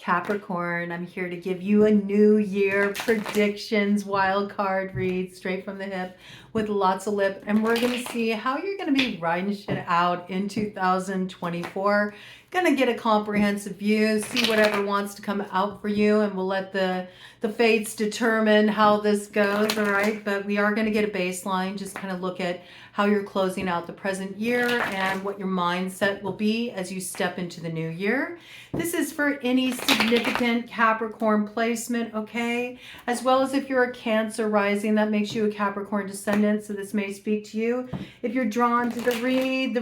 Capricorn. I'm here to give you a new year predictions, wild card read straight from the hip with lots of lip. And we're going to see how you're going to be riding shit out in 2024. Going to get a comprehensive view, see whatever wants to come out for you, and we'll let the fates determine how this goes, all right? But we are going to get a baseline, just kind of look at how you're closing out the present year and what your mindset will be as you step into the new year. This is for any significant Capricorn placement, okay? As well as if you're a Cancer rising, that makes you a Capricorn Descendant, so this may speak to you. If you're drawn to the read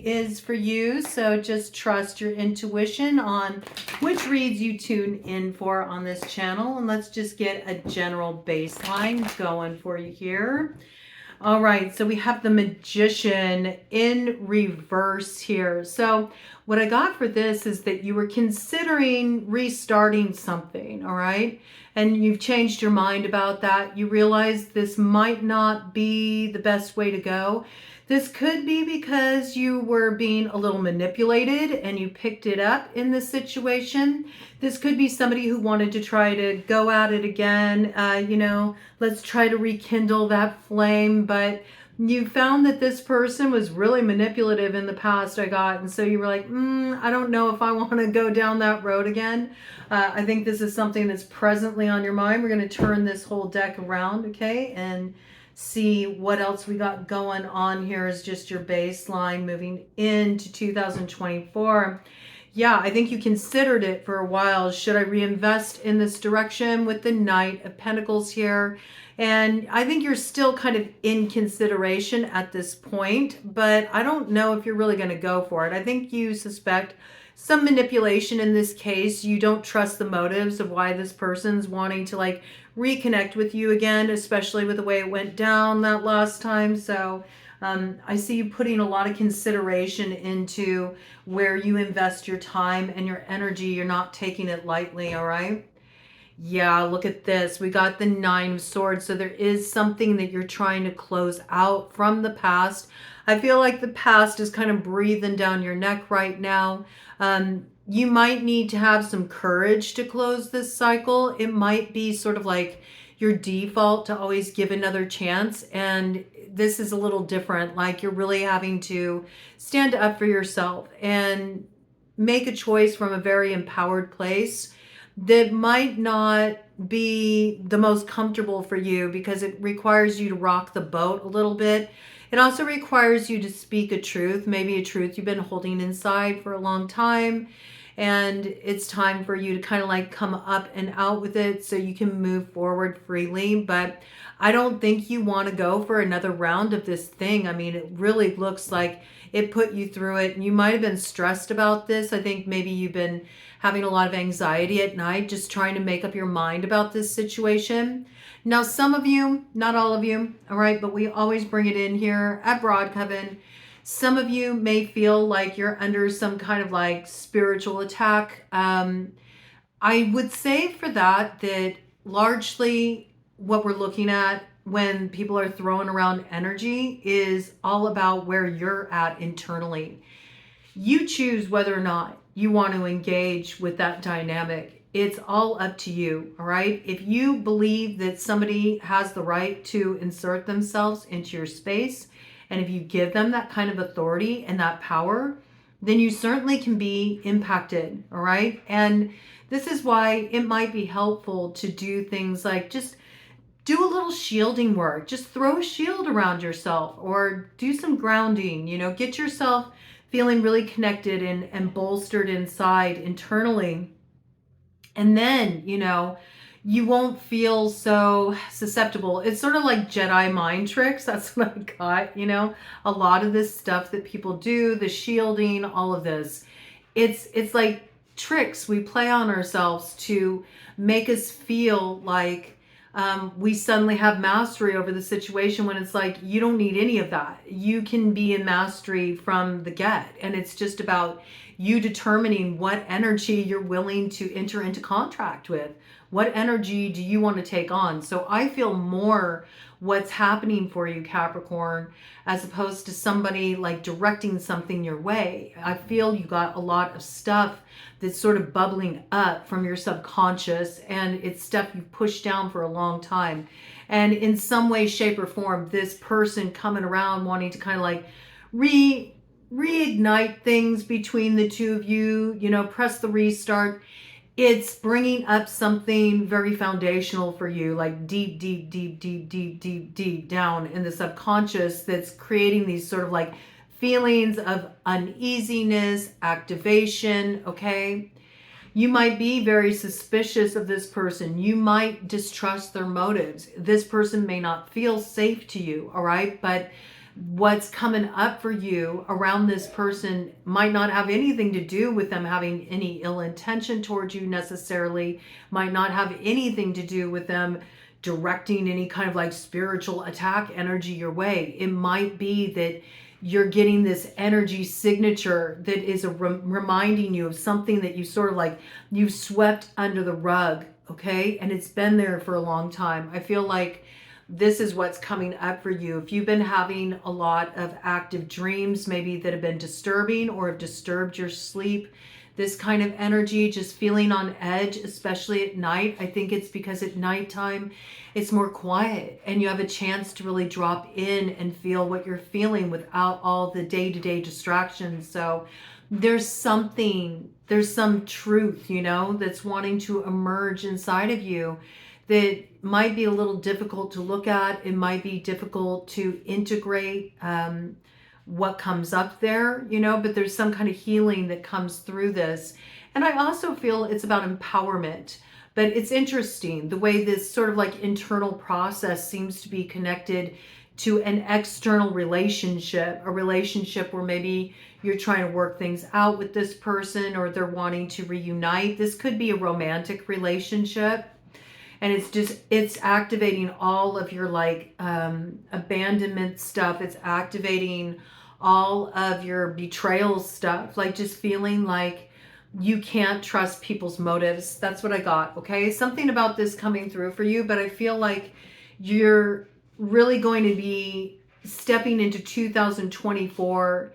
is for you, so just trust your intuition on which reads you tune in for on this channel. And let's just get a general baseline going for you here. All right, so we have the Magician in reverse here. So what I got for this is that you were considering restarting something, all right? And you've changed your mind about that. You realize this might not be the best way to go. This could be because you were being a little manipulated and you picked it up in this situation. This could be somebody who wanted to try to go at it again. Let's try to rekindle that flame. But you found that this person was really manipulative in the past, I got. And so you were like, I don't know if I want to go down that road again. I think this is something that's presently on your mind. We're going to turn this whole deck around, okay? And see what else we got going on here is just your baseline moving into 2024. Yeah, I think you considered it for a while. Should I reinvest in this direction with the Knight of Pentacles here? And I think you're still kind of in consideration at this point, but I don't know if you're really going to go for it. I think you suspect some manipulation in this case. You don't trust the motives of why this person's wanting to like reconnect with you again, especially with the way it went down that last time. So I see you putting a lot of consideration into where you invest your time and your energy. You're not taking it lightly, all right? Yeah, look at this. We got the Nine of Swords. So there is something that you're trying to close out from the past. I feel like the past is kind of breathing down your neck right now. You might need to have some courage to close this cycle. It might be sort of like your default to always give another chance. And this is a little different. Like you're really having to stand up for yourself and make a choice from a very empowered place that might not be the most comfortable for you because it requires you to rock the boat a little bit. It also requires you to speak a truth, maybe a truth you've been holding inside for a long time. And it's time for you to kind of like come up and out with it so you can move forward freely. But I don't think you want to go for another round of this thing. I mean, it really looks like it put you through it. And you might have been stressed about this. I think maybe you've been having a lot of anxiety at night, just trying to make up your mind about this situation. Now, some of you, not all of you, all right, but we always bring it in here at Broad Coven. Some of you may feel like you're under some kind of like spiritual attack. I would say for that largely what we're looking at when people are throwing around energy is all about where you're at internally. You choose whether or not you want to engage with that dynamic. It's all up to you, all right? If you believe that somebody has the right to insert themselves into your space, and if you give them that kind of authority and that power, then you certainly can be impacted, all right? And this is why it might be helpful to do things like just do a little shielding work. Just throw a shield around yourself or do some grounding, get yourself feeling really connected and bolstered inside internally. And then, you won't feel so susceptible. It's sort of like Jedi mind tricks. That's what I got, a lot of this stuff that people do, the shielding, all of this. It's like tricks we play on ourselves to make us feel like we suddenly have mastery over the situation when it's like, you don't need any of that. You can be in mastery from the get. And it's just about you determining what energy you're willing to enter into contract with. What energy do you want to take on? So I feel more what's happening for you, Capricorn, as opposed to somebody like directing something your way. I feel you got a lot of stuff that's sort of bubbling up from your subconscious, and it's stuff you've pushed down for a long time. And in some way, shape, or form, this person coming around wanting to kind of like reignite things between the two of you, you know, press the restart. It's bringing up something very foundational for you, like deep, deep, deep, deep, deep, deep, deep down in the subconscious, that's creating these sort of like feelings of uneasiness, activation, okay? You might be very suspicious of this person. You might distrust their motives. This person may not feel safe to you, all right? But what's coming up for you around this person might not have anything to do with them having any ill intention towards you necessarily, might not have anything to do with them directing any kind of like spiritual attack energy your way. It might be that you're getting this energy signature that is reminding you of something that you sort of like you swept under the rug, okay? And it's been there for a long time. I feel like this is what's coming up for you. If you've been having a lot of active dreams, maybe that have been disturbing or have disturbed your sleep, this kind of energy, just feeling on edge, especially at night. I think it's because at nighttime, it's more quiet and you have a chance to really drop in and feel what you're feeling without all the day-to-day distractions. So there's some truth, you know, that's wanting to emerge inside of you that might be a little difficult to look at. It might be difficult to integrate what comes up there, you know, but there's some kind of healing that comes through this. And I also feel it's about empowerment. But it's interesting the way this sort of like internal process seems to be connected to an external relationship, a relationship where maybe you're trying to work things out with this person or they're wanting to reunite. This could be a romantic relationship. And it's activating all of your like abandonment stuff. It's activating all of your betrayal stuff, like just feeling like you can't trust people's motives. That's what I got, okay? Something about this coming through for you, but I feel like you're really going to be stepping into 2024,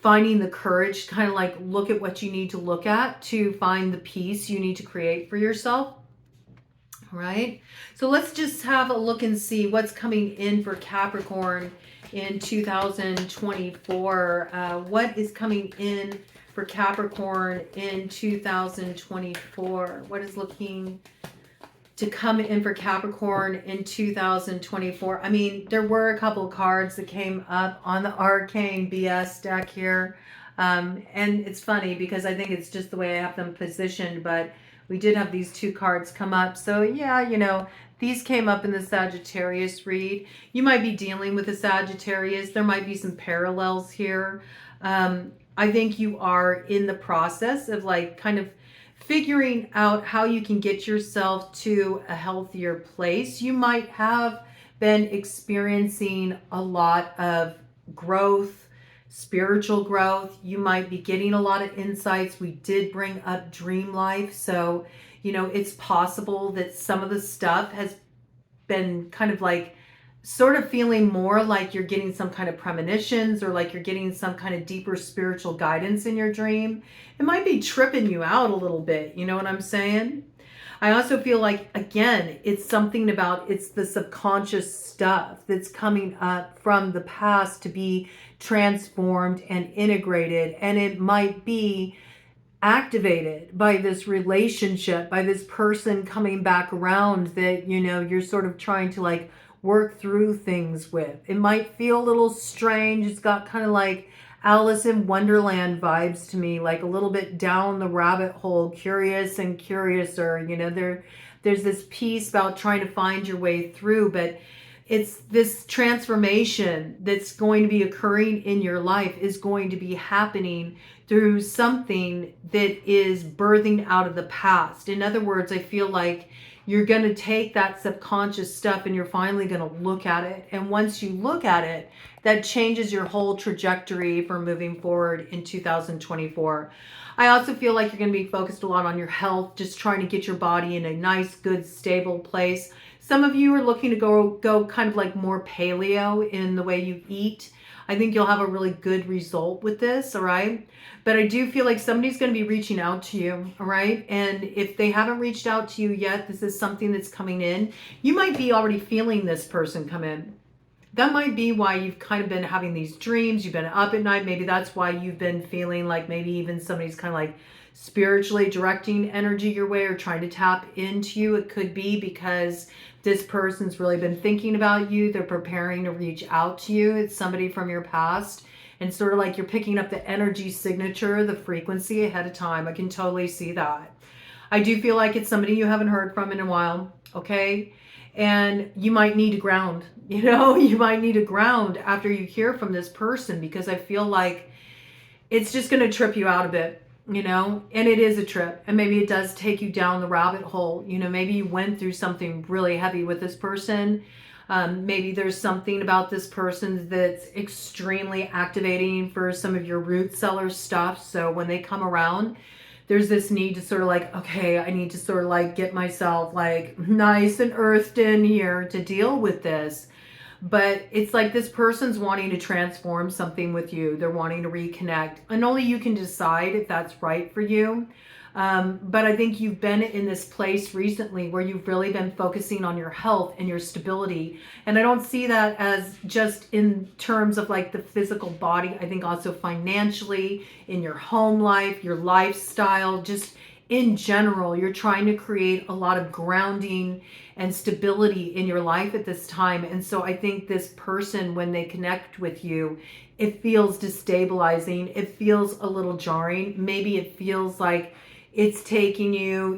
finding the courage to kind of like look at what you need to look at to find the peace you need to create for yourself. Right? So let's just have a look and see what's coming in for Capricorn in 2024. What is coming in for Capricorn in 2024? What is looking to come in for Capricorn in 2024? I mean, there were a couple of cards that came up on the Arcane BS deck here. And it's funny because I think it's just the way I have them positioned, but we did have these two cards come up. So yeah, you know, these came up in the Sagittarius read. You might be dealing with a Sagittarius. There might be some parallels here. I think you are in the process of like kind of figuring out how you can get yourself to a healthier place. You might have been experiencing a lot of growth, spiritual growth. You might be getting a lot of insights. We did bring up dream life. So, you know, it's possible that some of the stuff has been kind of like sort of feeling more like you're getting some kind of premonitions or like you're getting some kind of deeper spiritual guidance in your dream. It might be tripping you out a little bit. You know what I'm saying? I also feel like, again, it's something about, it's the subconscious stuff that's coming up from the past to be transformed and integrated. And it might be activated by this relationship, by this person coming back around that, you know, you're sort of trying to like work through things with. It might feel a little strange. It's got kind of like Alice in Wonderland vibes to me, like a little bit down the rabbit hole, curious and curiouser. You know, there's this piece about trying to find your way through, but it's this transformation that's going to be occurring in your life is going to be happening through something that is birthing out of the past. In other words, I feel like you're going to take that subconscious stuff and you're finally going to look at it. And once you look at it, that changes your whole trajectory for moving forward in 2024. I also feel like you're going to be focused a lot on your health, just trying to get your body in a nice, good, stable place. Some of you are looking to go kind of like more paleo in the way you eat. I think you'll have a really good result with this, all right? But I do feel like somebody's going to be reaching out to you, all right? And if they haven't reached out to you yet, this is something that's coming in. You might be already feeling this person come in. That might be why you've kind of been having these dreams. You've been up at night. Maybe that's why you've been feeling like maybe even somebody's kind of like spiritually directing energy your way or trying to tap into you. It could be because this person's really been thinking about you. They're preparing to reach out to you. It's somebody from your past. And sort of like you're picking up the energy signature, the frequency ahead of time. I can totally see that. I do feel like it's somebody you haven't heard from in a while, okay? And you might need to ground, you might need to ground after you hear from this person, because I feel like it's just going to trip you out a bit, and it is a trip. And maybe it does take you down the rabbit hole. Maybe you went through something really heavy with this person. Maybe there's something about this person that's extremely activating for some of your root cellar stuff. So when they come around, there's this need to sort of like, okay, I need to sort of like get myself like nice and earthed in here to deal with this. But it's like this person's wanting to transform something with you. They're wanting to reconnect. And only you can decide if that's right for you. But I think you've been in this place recently where you've really been focusing on your health and your stability. And I don't see that as just in terms of like the physical body. I think also financially, in your home life, your lifestyle, just in general, you're trying to create a lot of grounding and stability in your life at this time. And so I think this person, when they connect with you, it feels destabilizing. It feels a little jarring. Maybe it feels like it's taking you,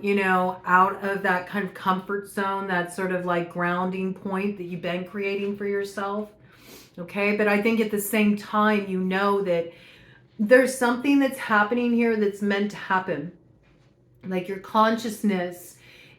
out of that kind of comfort zone, that sort of like grounding point that you've been creating for yourself. Okay. But I think at the same time, that there's something that's happening here that's meant to happen. Like your consciousness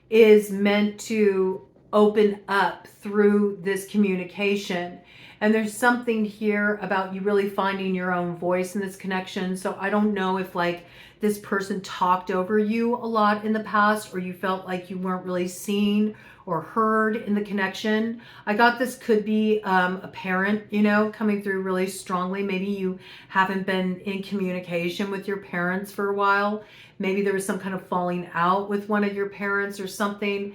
is meant to open up through this communication. And there's something here about you really finding your own voice in this connection. So I don't know if like this person talked over you a lot in the past, or you felt like you weren't really seen or heard in the connection. I got this could be a parent, coming through really strongly. Maybe you haven't been in communication with your parents for a while. Maybe there was some kind of falling out with one of your parents or something.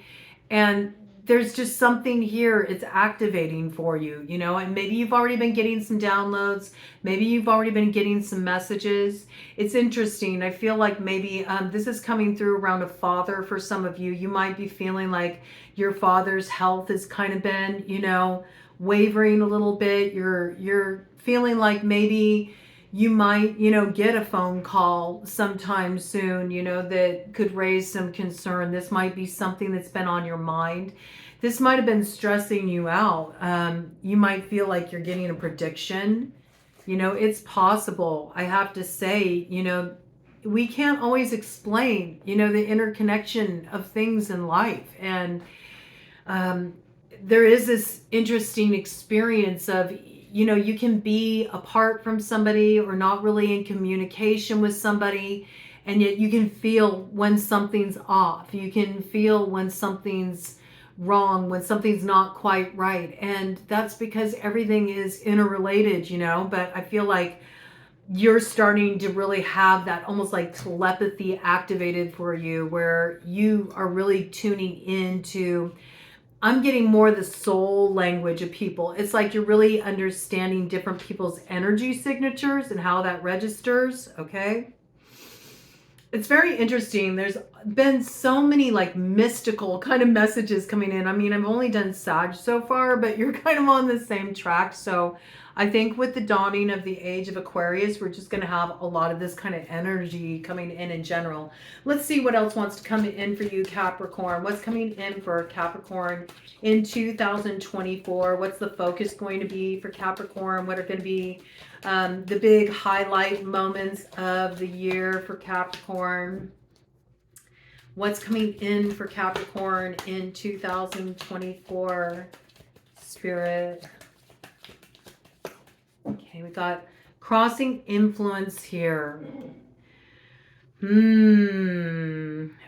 And there's just something here, it's activating for you, and maybe you've already been getting some downloads. Maybe you've already been getting some messages. It's interesting. I feel like maybe this is coming through around a father for some of you. You might be feeling like your father's health has kind of been, wavering a little bit. You're feeling like maybe you might, get a phone call sometime soon, that could raise some concern. This might be something that's been on your mind. This might have been stressing you out. You might feel like you're getting a prediction. It's possible. I have to say, we can't always explain, the interconnection of things in life. And there is this interesting experience of, you can be apart from somebody or not really in communication with somebody, and yet you can feel when something's off. You can feel when something's wrong, when something's not quite right. And that's because everything is interrelated, but I feel like you're starting to really have that almost like telepathy activated for you, where you are really tuning into, I'm getting more the soul language of people. It's like you're really understanding different people's energy signatures and how that registers, okay? It's very interesting. There's been so many like mystical kind of messages coming in. I mean, I've only done Sag so far, but you're kind of on the same track. So I think with the dawning of the age of Aquarius, we're just going to have a lot of this kind of energy coming in general. Let's see what else wants to come in for you, Capricorn. What's coming in for Capricorn in 2024? What's the focus going to be for Capricorn? What are going to be the big highlight moments of the year for Capricorn? What's coming in for Capricorn in 2024? Spirit. Okay, we got crossing influence here.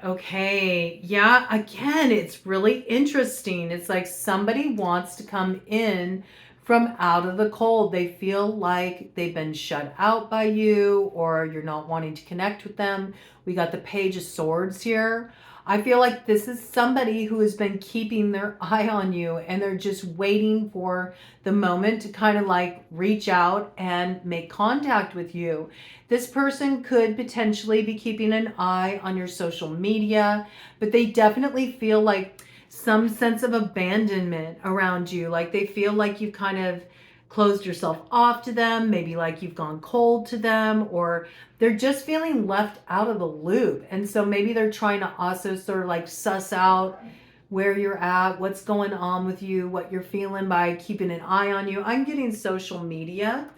Okay. Yeah, again, it's really interesting. It's like somebody wants to come in from out of the cold. They feel like they've been shut out by you, or you're not wanting to connect with them. We got the Page of Swords here. I feel like this is somebody who has been keeping their eye on you, and they're just waiting for the moment to kind of like reach out and make contact with you. This person could potentially be keeping an eye on your social media, but they definitely feel like some sense of abandonment around you. Like they feel like you've kind of closed yourself off to them, maybe like you've gone cold to them, or they're just feeling left out of the loop. And so maybe they're trying to also sort of like suss out where you're at, what's going on with you, what you're feeling by keeping an eye on you. I'm getting social media.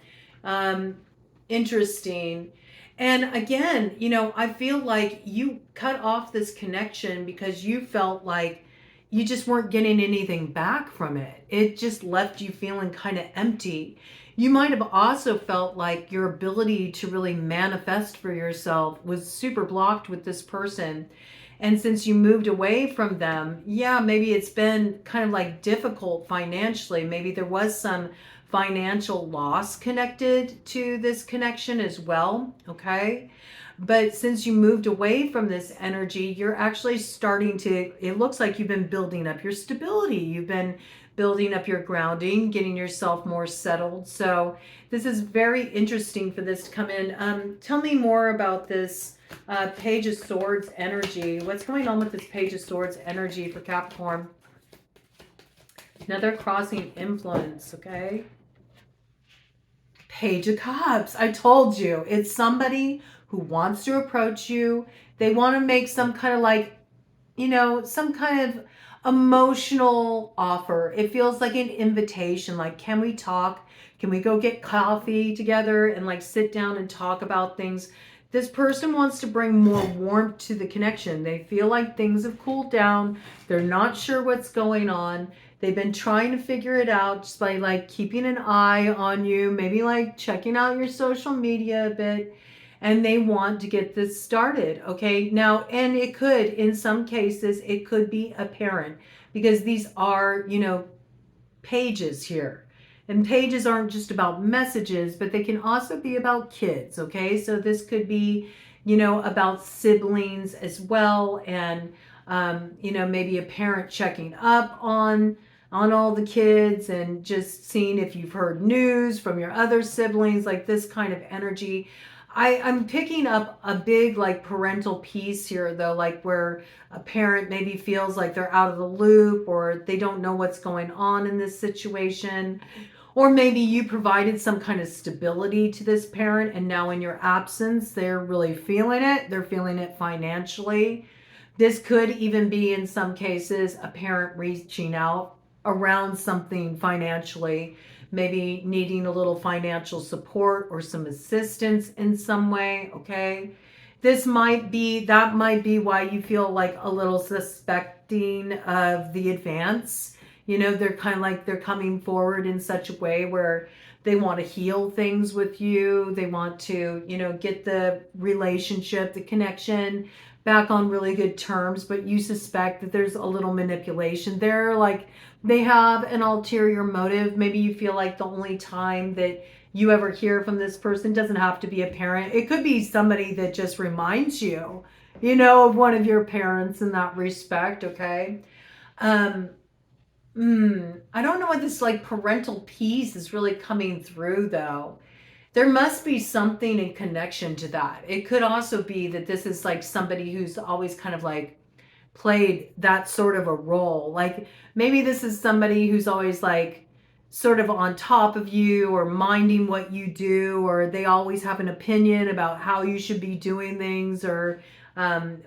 Interesting. And again, I feel like you cut off this connection because you felt like you just weren't getting anything back from it. It just left you feeling kind of empty. You might have also felt like your ability to really manifest for yourself was super blocked with this person. And since you moved away from them, yeah, maybe it's been kind of like difficult financially. Maybe there was some financial loss connected to this connection as well. Okay. But since you moved away from this energy, you're actually starting to, it looks like you've been building up your stability. You've been building up your grounding, getting yourself more settled. So this is very interesting for this to come in. Tell me more about this Page of Swords energy. What's going on with this Page of Swords energy for Capricorn? Another crossing influence, okay? Page of Cups. I told you, it's somebody who wants to approach you. They want to make some kind of like, some kind of emotional offer. It feels like an invitation. Like, can we talk? Can we go get coffee together and like sit down and talk about things? This person wants to bring more warmth to the connection. They feel like things have cooled down. They're not sure what's going on. They've been trying to figure it out just by like keeping an eye on you, maybe like checking out your social media a bit, and they want to get this started. Okay. Now, and it could, in some cases, it could be a parent, because these are, pages here. And pages aren't just about messages, but they can also be about kids. Okay. So this could be, about siblings as well. And, maybe a parent checking up on all the kids and just seeing if you've heard news from your other siblings, like this kind of energy. I'm picking up a big like parental piece here though, like where a parent maybe feels like they're out of the loop, or they don't know what's going on in this situation. Or maybe you provided some kind of stability to this parent, and now in your absence, they're really feeling it. They're feeling it financially. This could even be, in some cases, a parent reaching out around something financially, maybe needing a little financial support or some assistance in some way. Okay. That might be why you feel like a little suspecting of the advance. They're kind of like they're coming forward in such a way where they want to heal things with you. They want to, get the relationship, the connection back on really good terms, but you suspect that there's a little manipulation there. Like they have an ulterior motive. Maybe you feel like the only time that you ever hear from this person doesn't have to be a parent. It could be somebody that just reminds you, of one of your parents in that respect. Okay. I don't know what this like parental piece is really coming through though. There must be something in connection to that. It could also be that this is like somebody who's always kind of like played that sort of a role. Like maybe this is somebody who's always like sort of on top of you or minding what you do, or they always have an opinion about how you should be doing things, or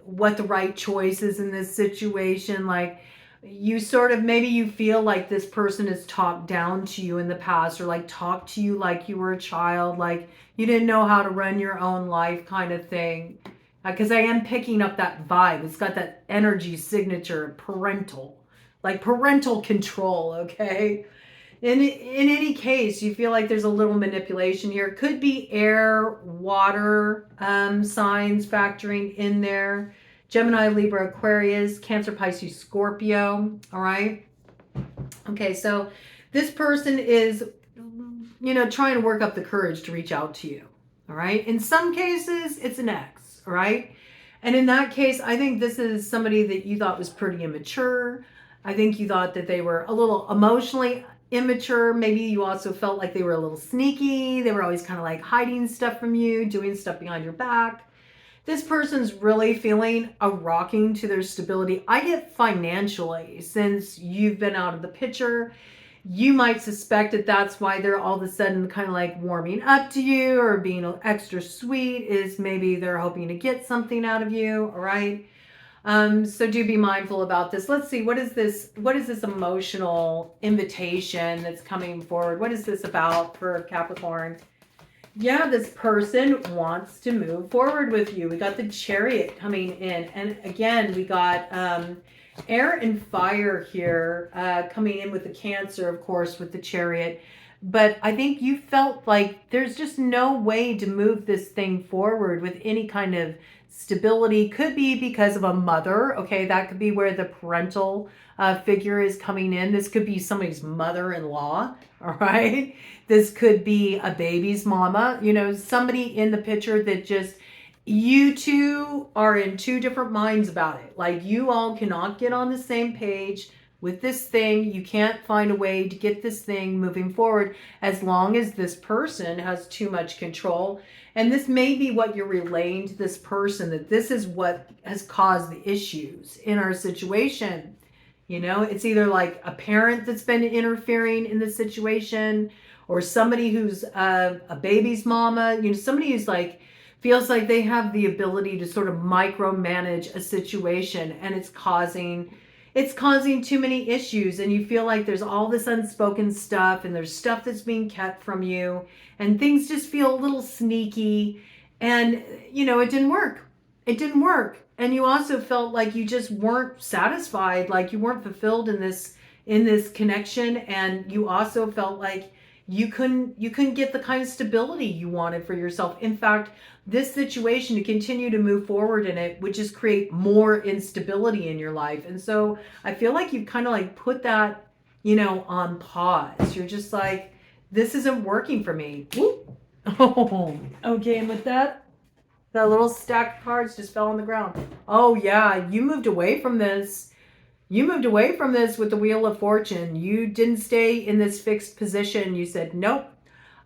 what the right choice is in this situation. Like you sort of, maybe you feel like this person has talked down to you in the past, or like talked to you like you were a child, like you didn't know how to run your own life kind of thing. Because I am picking up that vibe. It's got that energy signature, parental, like parental control. Okay. in any case, you feel like there's a little manipulation here. Could be air, water signs factoring in there. Gemini, Libra, Aquarius, Cancer, Pisces, Scorpio. All right. Okay, so this person is, trying to work up the courage to reach out to you. All right. In some cases, it's an ex. All right. And in that case, I think this is somebody that you thought was pretty immature. I think you thought that they were a little emotionally immature. Maybe you also felt like they were a little sneaky. They were always kind of like hiding stuff from you, doing stuff behind your back. This person's really feeling a rocking to their stability. I get financially, since you've been out of the picture. You might suspect that that's why they're all of a sudden kind of like warming up to you or being extra sweet, is maybe they're hoping to get something out of you. All right. So do be mindful about this. Let's see, what is this emotional invitation that's coming forward? What is this about for Capricorn? Yeah, this person wants to move forward with you. We got the Chariot coming in. And again, we got air and fire here coming in with the Cancer, of course, with the Chariot. But I think you felt like there's just no way to move this thing forward with any kind of stability. Could be because of a mother. Okay, that could be where the parental figure is coming in. This could be somebody's mother-in-law. All right. This could be a baby's mama, somebody in the picture that just, you two are in two different minds about it. Like you all cannot get on the same page with this thing. You can't find a way to get this thing moving forward as long as this person has too much control. And this may be what you're relaying to this person, that this is what has caused the issues in our situation. It's either like a parent that's been interfering in the situation, or somebody who's a baby's mama, somebody who's like, feels like they have the ability to sort of micromanage a situation, and it's causing too many issues, and you feel like there's all this unspoken stuff, and there's stuff that's being kept from you, and things just feel a little sneaky, and it didn't work. And you also felt like you just weren't satisfied, like you weren't fulfilled in this connection, and you also felt like you couldn't get the kind of stability you wanted for yourself. In fact, this situation, to continue to move forward in it, would just create more instability in your life. And so I feel like you've kind of like put that, on pause. You're just like, this isn't working for me. Whoop. Oh, okay. And with that little stack of cards just fell on the ground. Oh yeah, you moved away from this. You moved away from this with the Wheel of Fortune. You didn't stay in this fixed position. You said, nope,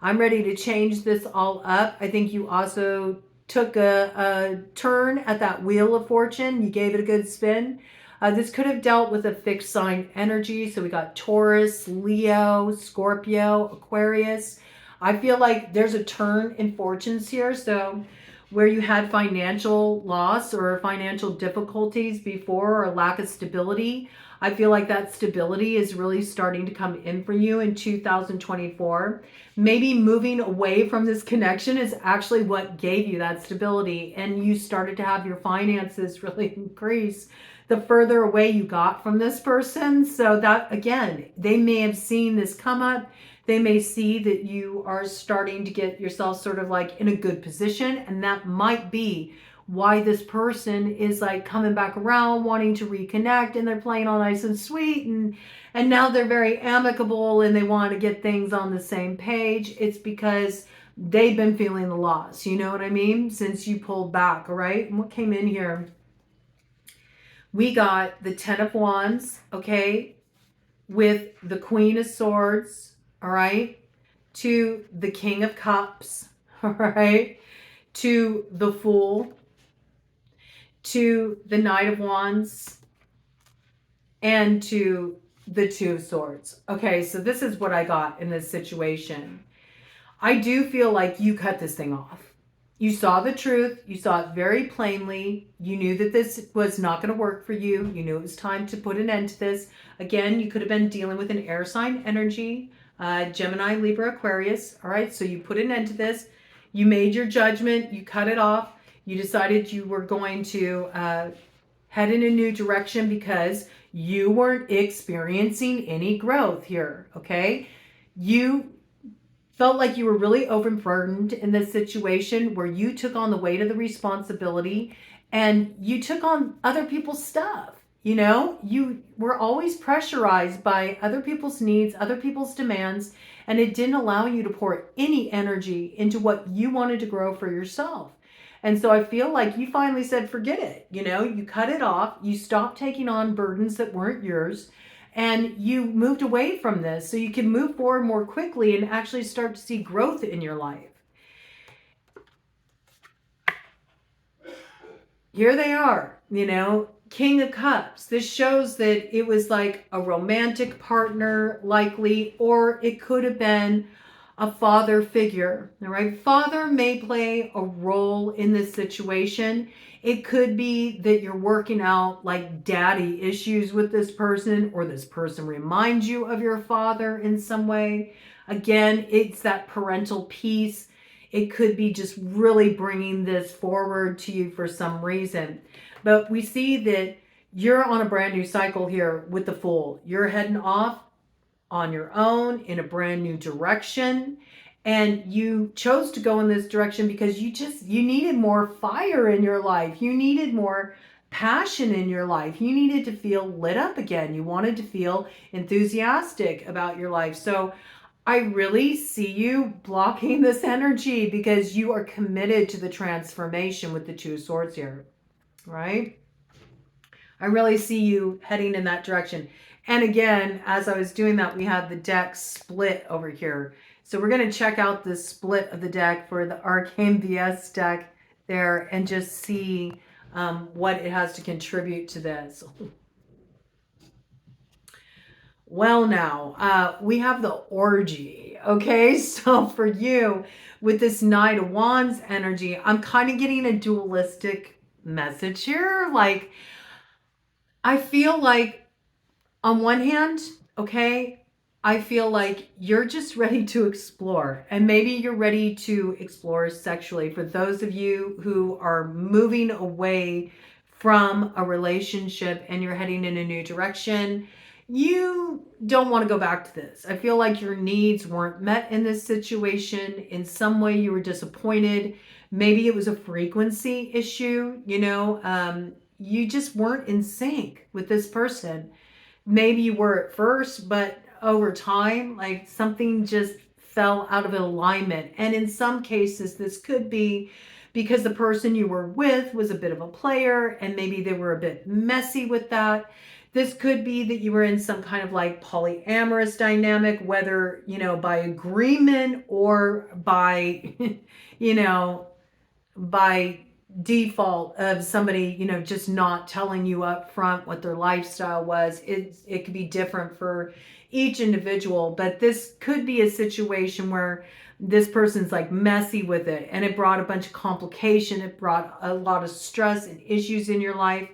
I'm ready to change this all up. I think you also took a turn at that Wheel of Fortune. You gave it a good spin. This could have dealt with a fixed sign energy. So we got Taurus, Leo, Scorpio, Aquarius. I feel like there's a turn in fortunes here. So where you had financial loss or financial difficulties before, or lack of stability, I feel like that stability is really starting to come in for you in 2024. Maybe moving away from this connection is actually what gave you that stability, and you started to have your finances really increase the further away you got from this person. So that, again, they may have seen this come up. They may see that you are starting to get yourself sort of like in a good position, and that might be why this person is like coming back around, wanting to reconnect, and they're playing all nice and sweet, and now they're very amicable and they want to get things on the same page. It's because they've been feeling the loss, you know what I mean, since you pulled back. All right, and what came in here? We got the Ten of Wands, okay, with the Queen of Swords, all right, to the King of Cups, all right, to the Fool, to the Knight of Wands, and to the Two of Swords. Okay, so this is what I got in this situation. I do feel like you cut this thing off. You saw the truth. You saw it very plainly. You knew that this was not going to work for you. You knew it was time to put an end to this. Again, you could have been dealing with an air sign energy, Gemini, Libra, Aquarius. All right, so you put an end to this. You made your judgment. You cut it off. You decided you were going to head in a new direction because you weren't experiencing any growth here, okay? You felt like you were really overburdened in this situation where you took on the weight of the responsibility and you took on other people's stuff. You know, you were always pressurized by other people's needs, other people's demands, and it didn't allow you to pour any energy into what you wanted to grow for yourself. And so I feel like you finally said, forget it. You know, you cut it off, you stopped taking on burdens that weren't yours, and you moved away from this so you can move forward more quickly and actually start to see growth in your life. Here they are, you know, King of Cups. This shows that it was like a romantic partner, likely, or it could have been a father figure. All right. Father may play a role in this situation. It could be that you're working out like daddy issues with this person, or this person reminds you of your father in some way. Again, it's that parental piece. It could be just really bringing this forward to you for some reason. But we see that you're on a brand new cycle here with the Fool. You're heading off on your own in a brand new direction, and you chose to go in this direction because you needed more fire in your life. You needed more passion in your life. You needed to feel lit up again. You wanted to feel enthusiastic about your life. So I really see you blocking this energy because you are committed to the transformation with the Two of Swords here, right? I really see you heading in that direction. And again, as I was doing that, we had the deck split over here. So we're going to check out the split of the deck for the Arcane VS deck there and just see what it has to contribute to this. Well, now, we have the orgy, okay? So for you, with this Knight of Wands energy, I'm kind of getting a dualistic message here. Like, I feel like on one hand, okay, I feel like you're just ready to explore, and maybe you're ready to explore sexually. For those of you who are moving away from a relationship and you're heading in a new direction, you don't want to go back to this. I feel like your needs weren't met in this situation. In some way, you were disappointed. Maybe it was a frequency issue, you know, you just weren't in sync with this person. Maybe you were at first, but over time, like something just fell out of alignment. And in some cases, this could be because the person you were with was a bit of a player and maybe they were a bit messy with that. This could be that you were in some kind of like polyamorous dynamic, whether, you know, by agreement or by, you know, by default of somebody, you know, just not telling you up front what their lifestyle was. It could be different for each individual, but this could be a situation where this person's like messy with it and it brought a bunch of complication. It brought a lot of stress and issues in your life.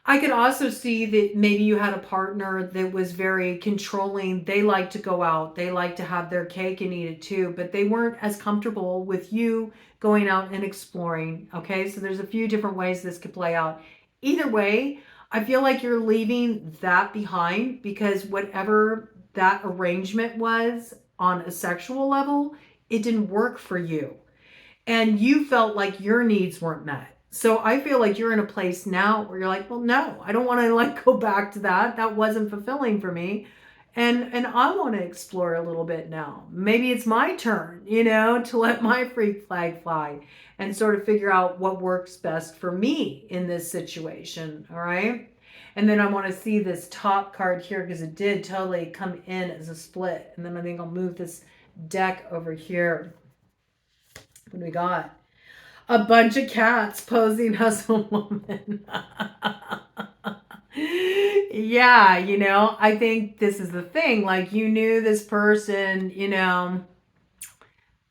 I could also see that maybe you had a partner that was very controlling. They like to go out. They like to have their cake and eat it too, but they weren't as comfortable with you going out and exploring. Okay, so there's a few different ways this could play out. Either way, I feel like you're leaving that behind because whatever that arrangement was on a sexual level, it didn't work for you. And you felt like your needs weren't met. So I feel like you're in a place now where you're like, well, no, I don't want to like go back to that. That wasn't fulfilling for me. And I want to explore a little bit now. Maybe it's my turn, you know, to let my freak flag fly and sort of figure out what works best for me in this situation. All right. And then I want to see this top card here because it did totally come in as a split. And then I think I'll move this deck over here. What do we got? A bunch of cats posing as a woman. Yeah, you know, I think this is the thing. Like, you knew this person, you know,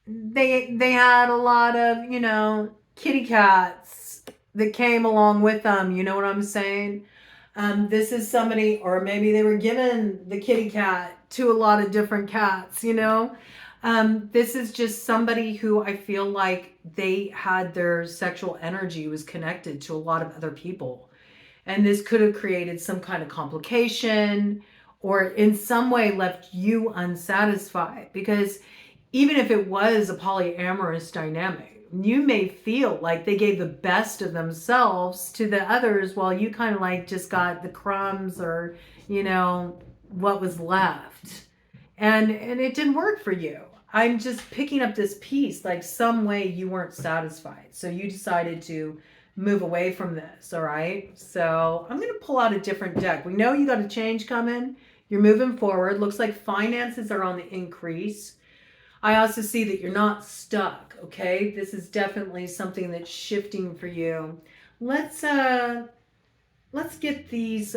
they had a lot of, you know, kitty cats that came along with them. You know what I'm saying? This is somebody, or maybe they were given the kitty cat to a lot of different cats, you know? This is just somebody who I feel like they had their sexual energy was connected to a lot of other people. And this could have created some kind of complication, or in some way left you unsatisfied. Because even if it was a polyamorous dynamic, you may feel like they gave the best of themselves to the others while you kind of like just got the crumbs, or, you know, what was left. And it didn't work for you. I'm just picking up this piece, like some way you weren't satisfied. So you decided to move away from this, all right? So I'm going to pull out a different deck. We know you got a change coming. You're moving forward. Looks like finances are on the increase. I also see that you're not stuck, okay? This is definitely something that's shifting for you. Let's get these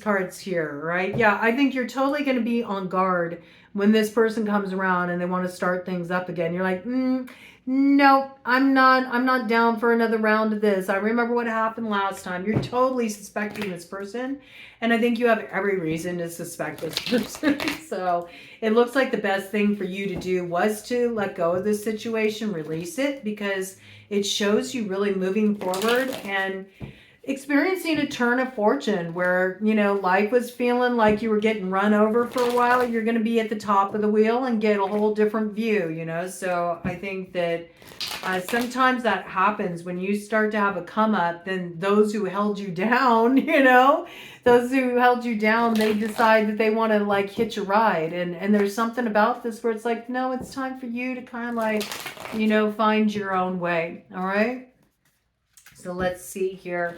cards here, right? Yeah, I think you're totally going to be on guard when this person comes around and they want to start things up again. You're like, no, I'm not down for another round of this. I remember what happened last time. You're totally suspecting this person, and I think you have every reason to suspect this person. So it looks like the best thing for you to do was to let go of this situation, release it, because it shows you really moving forward and experiencing a turn of fortune where, you know, life was feeling like you were getting run over for a while. You're going to be at the top of the wheel and get a whole different view, you know. So I think that sometimes that happens when you start to have a come up. Then those who held you down, you know, those who held you down, they decide that they want to like hitch a ride. And there's something about this where it's like, no, it's time for you to kind of like, you know, find your own way. All right. So let's see here.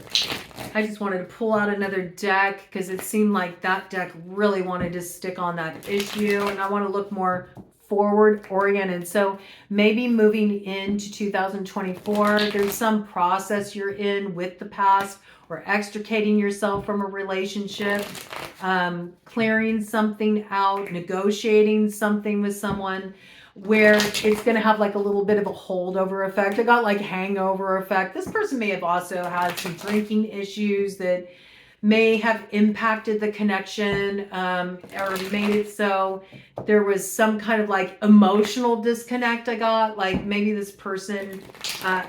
I just wanted to pull out another deck because it seemed like that deck really wanted to stick on that issue, and I want to look more forward oriented. So maybe moving into 2024, there's some process you're in with the past, or extricating yourself from a relationship, clearing something out, negotiating something with someone, where it's going to have like a little bit of a holdover effect. I got like hangover effect. This person may have also had some drinking issues that may have impacted the connection, or made it so there was some kind of like emotional disconnect. I got like maybe this person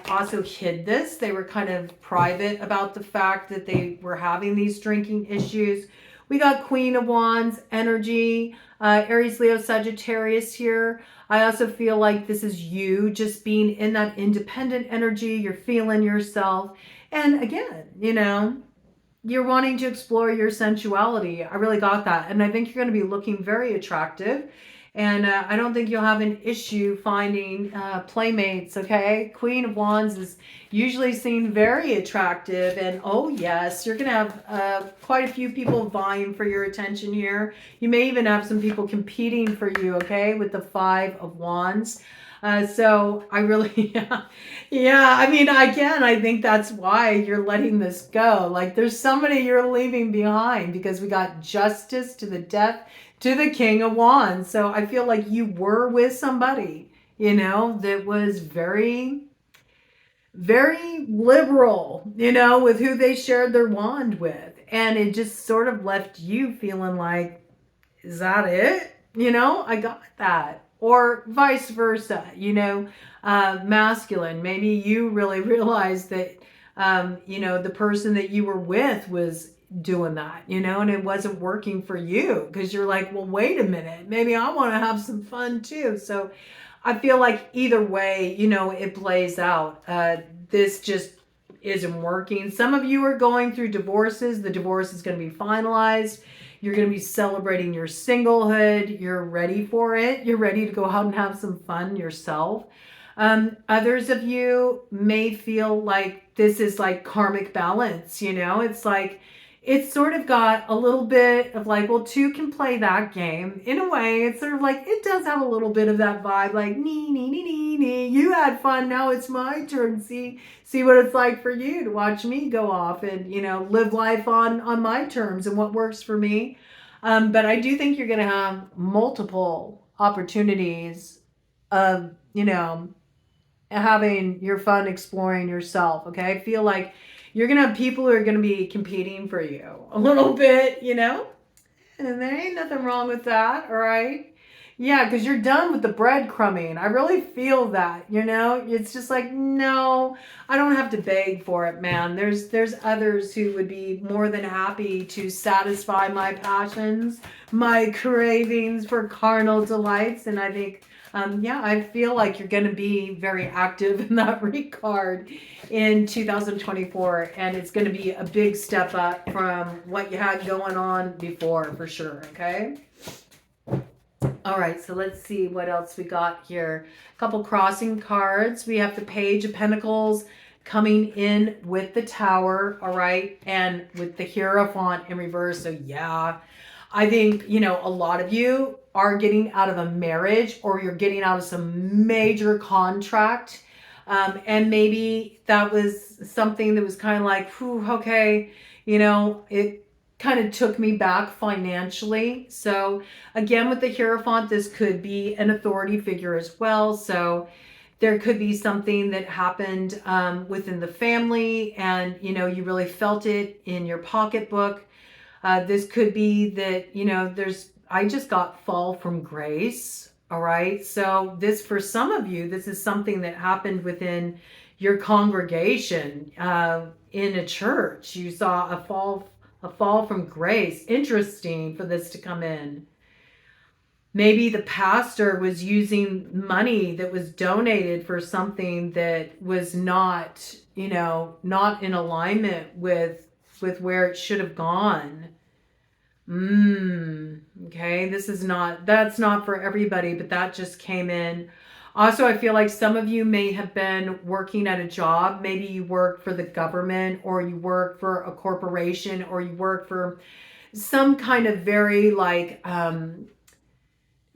also hid this. They were kind of private about the fact that they were having these drinking issues. We got Queen of Wands energy, Aries, Leo, Sagittarius here. I also feel like this is you just being in that independent energy. You're feeling yourself. And again, you know, you're wanting to explore your sensuality. I really got that. And I think you're going to be looking very attractive. And I don't think you'll have an issue finding playmates, okay? Queen of Wands is usually seen very attractive. And oh yes, you're going to have quite a few people vying for your attention here. You may even have some people competing for you, okay, with the Five of Wands. So I really, yeah, I mean, again, I think that's why you're letting this go. Like there's somebody you're leaving behind, because we got Justice to the Death to the King of Wands. So I feel like you were with somebody, you know, that was very, very liberal, you know, with who they shared their wand with. And it just sort of left you feeling like, is that it? You know, I got that. Or vice versa, you know, masculine. Maybe you really realized that, you know, the person that you were with was doing that, you know, and it wasn't working for you, because you're like, well, wait a minute, maybe I want to have some fun too. So I feel like either way, you know, it plays out. This just isn't working. Some of you are going through divorces. The divorce is going to be finalized. You're going to be celebrating your singlehood. You're ready for it. You're ready to go out and have some fun yourself. Others of you may feel like this is like karmic balance, you know, it's like, it's sort of got a little bit of like, well, two can play that game. In a way, it's sort of like, it does have a little bit of that vibe, like, nee, you had fun, now it's my turn. See what it's like for you to watch me go off and, you know, live life on my terms and what works for me. But I do think you're going to have multiple opportunities of, you know, having your fun exploring yourself. Okay. I feel like you're going to have people who are going to be competing for you a little bit, you know, and there ain't nothing wrong with that. All right. Yeah, because you're done with the breadcrumbing. I really feel that, you know? It's just like, no, I don't have to beg for it, man. There's others who would be more than happy to satisfy my passions, my cravings for carnal delights. And I think, yeah, I feel like you're going to be very active in that regard in 2024. And it's going to be a big step up from what you had going on before, for sure, okay? All right, so let's see what else we got here. A couple crossing cards. We have the Page of Pentacles coming in with the Tower, all right, and with the Hierophant in reverse. So yeah, I think, you know, a lot of you are getting out of a marriage, or you're getting out of some major contract. And maybe that was something that was kind of like, whew, okay, you know, it kind of took me back financially. So again, with the Hierophant, this could be an authority figure as well. So there could be something that happened within the family, and, you know, you really felt it in your pocketbook. This could be that, you know, I just got fall from grace. All right. So this, for some of you, this is something that happened within your congregation in a church. You saw a fall from grace. Interesting for this to come in. Maybe the pastor was using money that was donated for something that was not, you know, not in alignment with where it should have gone. Okay, that's not for everybody, but that just came in. Also, I feel like some of you may have been working at a job. Maybe you work for the government, or you work for a corporation, or you work for some kind of very like,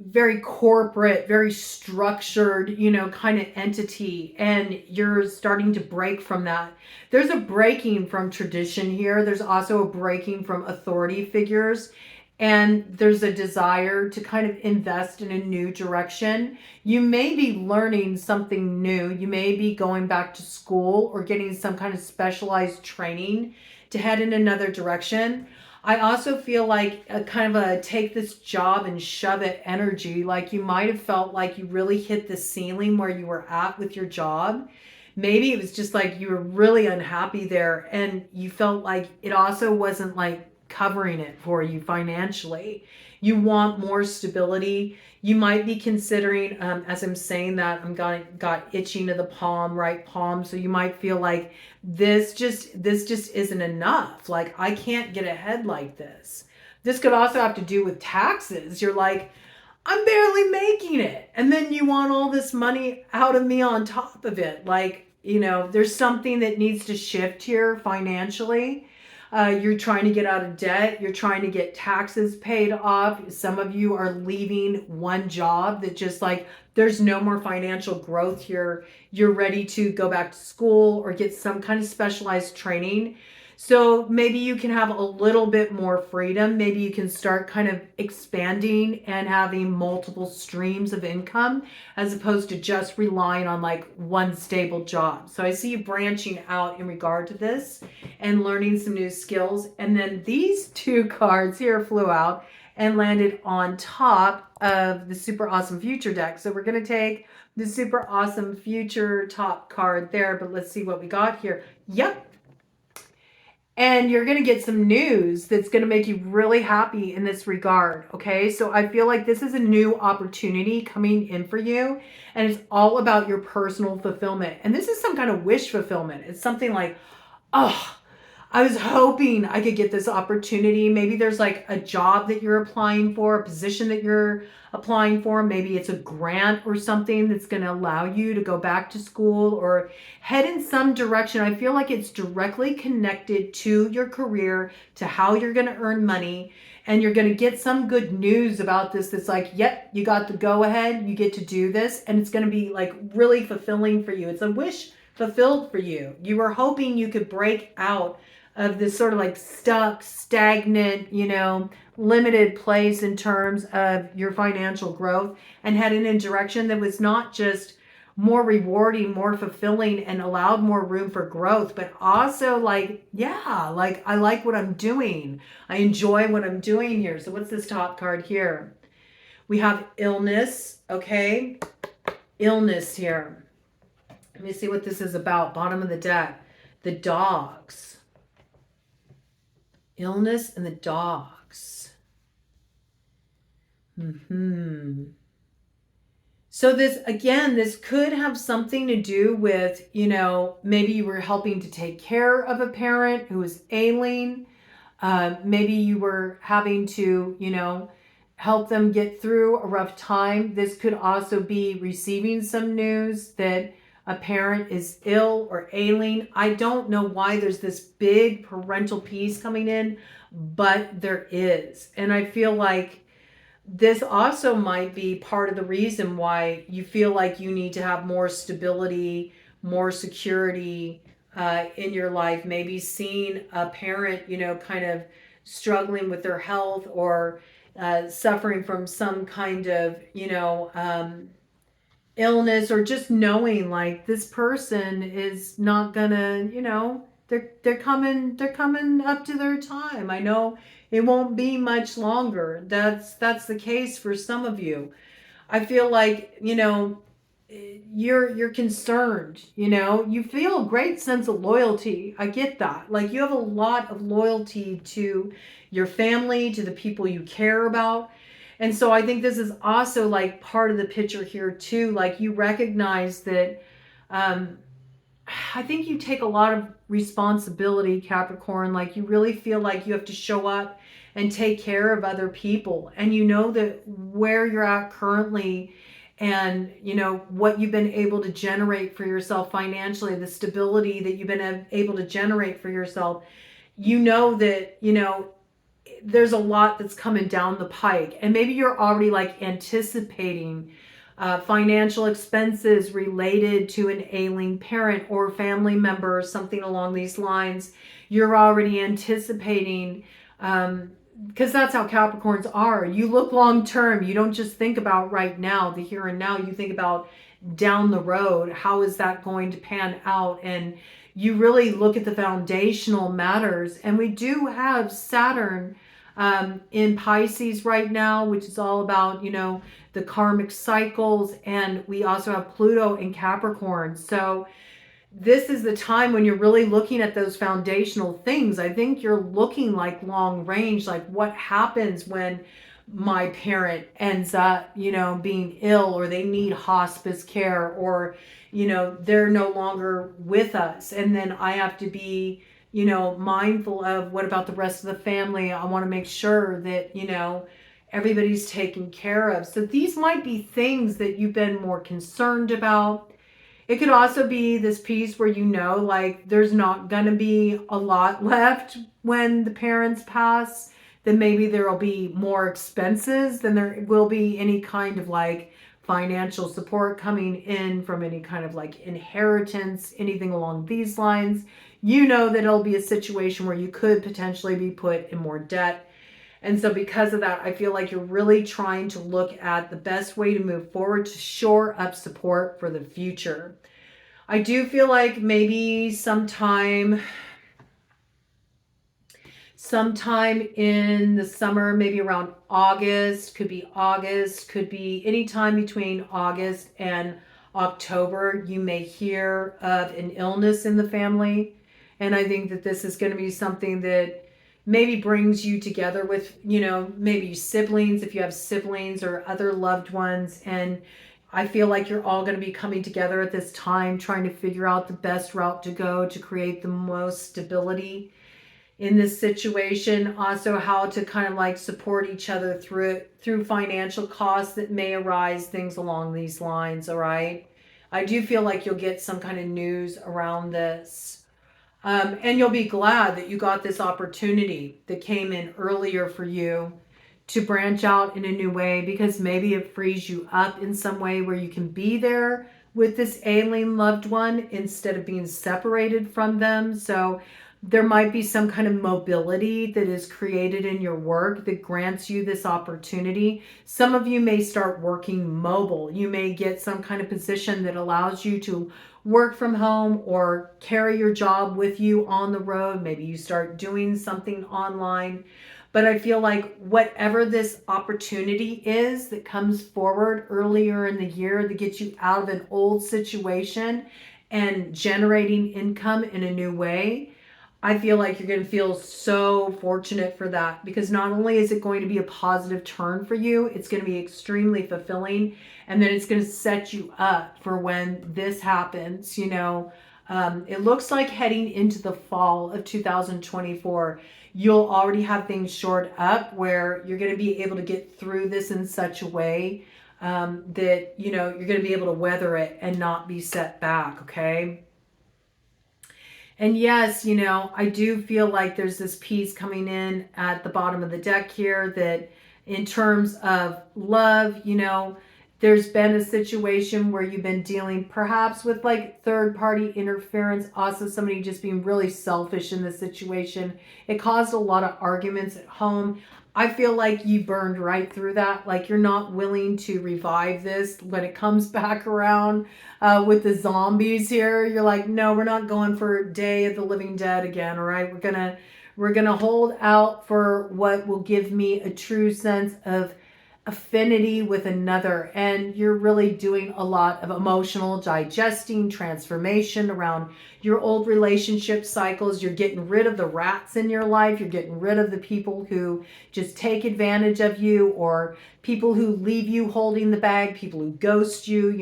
very corporate, very structured, you know, kind of entity, and you're starting to break from that. There's a breaking from tradition here. There's also a breaking from authority figures, and there's a desire to kind of invest in a new direction. You may be learning something new. You may be going back to school or getting some kind of specialized training to head in another direction. I also feel like a kind of a take this job and shove it energy. Like you might have felt like you really hit the ceiling where you were at with your job. Maybe it was just like you were really unhappy there, and you felt like it also wasn't like covering it for you financially. You want more stability. You might be considering, as I'm saying that, I'm got itching of the palm, right palm. So you might feel like this just isn't enough. Like, I can't get ahead like this. This could also have to do with taxes. You're like, I'm barely making it, and then you want all this money out of me on top of it. Like, you know, there's something that needs to shift here financially. You're trying to get out of debt. You're trying to get taxes paid off. Some of you are leaving one job that just like, there's no more financial growth here. You're ready to go back to school or get some kind of specialized training. So maybe you can have a little bit more freedom. Maybe you can start kind of expanding and having multiple streams of income, as opposed to just relying on like one stable job. So I see you branching out in regard to this and learning some new skills. And then these two cards here flew out and landed on top of the Super Awesome Future deck. So we're going to take the Super Awesome Future top card there, but let's see what we got here. Yep. And you're going to get some news that's going to make you really happy in this regard. Okay. So I feel like this is a new opportunity coming in for you, and it's all about your personal fulfillment. And this is some kind of wish fulfillment. It's something like, oh, I was hoping I could get this opportunity. Maybe there's like a job that you're applying for, a position that you're applying for. Maybe it's a grant or something that's going to allow you to go back to school or head in some direction. I feel like it's directly connected to your career, to how you're going to earn money. And you're going to get some good news about this that's like, yep, you got the go ahead. You get to do this. And it's going to be like really fulfilling for you. It's a wish fulfilled for you. You were hoping you could break out of this sort of like stuck, stagnant, you know, limited place in terms of your financial growth, and head in a direction that was not just more rewarding, more fulfilling, and allowed more room for growth, but also like, yeah, like I like what I'm doing. I enjoy what I'm doing here. So what's this top card here? We have illness, okay? Illness here. Let me see what this is about. Bottom of the deck. The dogs. Illness and the dogs. So this, again, this could have something to do with, you know, maybe you were helping to take care of a parent who was ailing. Maybe you were having to, you know, help them get through a rough time. This could also be receiving some news that a parent is ill or ailing. I don't know why there's this big parental piece coming in, but there is. And I feel like this also might be part of the reason why you feel like you need to have more stability, more security in your life. Maybe seeing a parent, you know, kind of struggling with their health or suffering from some kind of, you know, illness, or just knowing like this person is not gonna, you know, they're coming up to their time. I know it won't be much longer. That's the case for some of you. I feel like, you know, you're concerned, you know, you feel a great sense of loyalty. I get that. Like you have a lot of loyalty to your family, to the people you care about. And so I think this is also like part of the picture here too. Like you recognize that I think you take a lot of responsibility, Capricorn. Like you really feel like you have to show up and take care of other people. And you know that where you're at currently and, you know, what you've been able to generate for yourself financially, the stability that you've been able to generate for yourself, you know that, you know, there's a lot that's coming down the pike. And maybe you're already like anticipating financial expenses related to an ailing parent or family member, something along these lines. You're already anticipating, because that's how Capricorns are. You look long term. You don't just think about right now, the here and now. You think about down the road. How is that going to pan out? And you really look at the foundational matters. And we do have Saturn in Pisces right now, which is all about, you know, the karmic cycles. And we also have Pluto in Capricorn. So this is the time when you're really looking at those foundational things. I think you're looking like long range, like what happens when my parent ends up, you know, being ill, or they need hospice care, or, you know, they're no longer with us. And then I have to be, you know, mindful of what about the rest of the family. I want to make sure that, you know, everybody's taken care of. So these might be things that you've been more concerned about. It could also be this piece where, you know, like there's not going to be a lot left when the parents pass. Then maybe there will be more expenses than there will be any kind of like financial support coming in from any kind of like inheritance, anything along these lines. You know that it'll be a situation where you could potentially be put in more debt. And so because of that, I feel like you're really trying to look at the best way to move forward to shore up support for the future. I do feel like maybe sometime in the summer, maybe around August, could be any time between August and October, you may hear of an illness in the family. And I think that this is going to be something that maybe brings you together with, you know, maybe siblings, if you have siblings or other loved ones. And I feel like you're all going to be coming together at this time, trying to figure out the best route to go to create the most stability in this situation. Also, how to kind of like support each other through financial costs that may arise, things along these lines. All right. I do feel like you'll get some kind of news around this. And you'll be glad that you got this opportunity that came in earlier for you to branch out in a new way, because maybe it frees you up in some way where you can be there with this ailing loved one instead of being separated from them. So there might be some kind of mobility that is created in your work that grants you this opportunity. Some of you may start working mobile. You may get some kind of position that allows you to work from home or carry your job with you on the road. Maybe you start doing something online. But I feel like whatever this opportunity is that comes forward earlier in the year that gets you out of an old situation and generating income in a new way, I feel like you're going to feel so fortunate for that, because not only is it going to be a positive turn for you, it's going to be extremely fulfilling. And then it's going to set you up for when this happens. It looks like heading into the fall of 2024, you'll already have things shored up where you're going to be able to get through this in such a way that, you're going to be able to weather it and not be set back. Okay. And yes, I do feel like there's this piece coming in at the bottom of the deck here that in terms of love, there's been a situation where you've been dealing perhaps with like third party interference, also somebody just being really selfish in the situation. It caused a lot of arguments at home. I feel like you burned right through that. Like you're not willing to revive this when it comes back around with the zombies here. You're like, no, we're not going for Day of the Living Dead again. All right. We're going to hold out for what will give me a true sense of affinity with another. And you're really doing a lot of emotional digesting, transformation around your old relationship cycles. You're getting rid of the rats in your life. You're getting rid of the people who just take advantage of you, or people who leave you holding the bag, people who ghost you,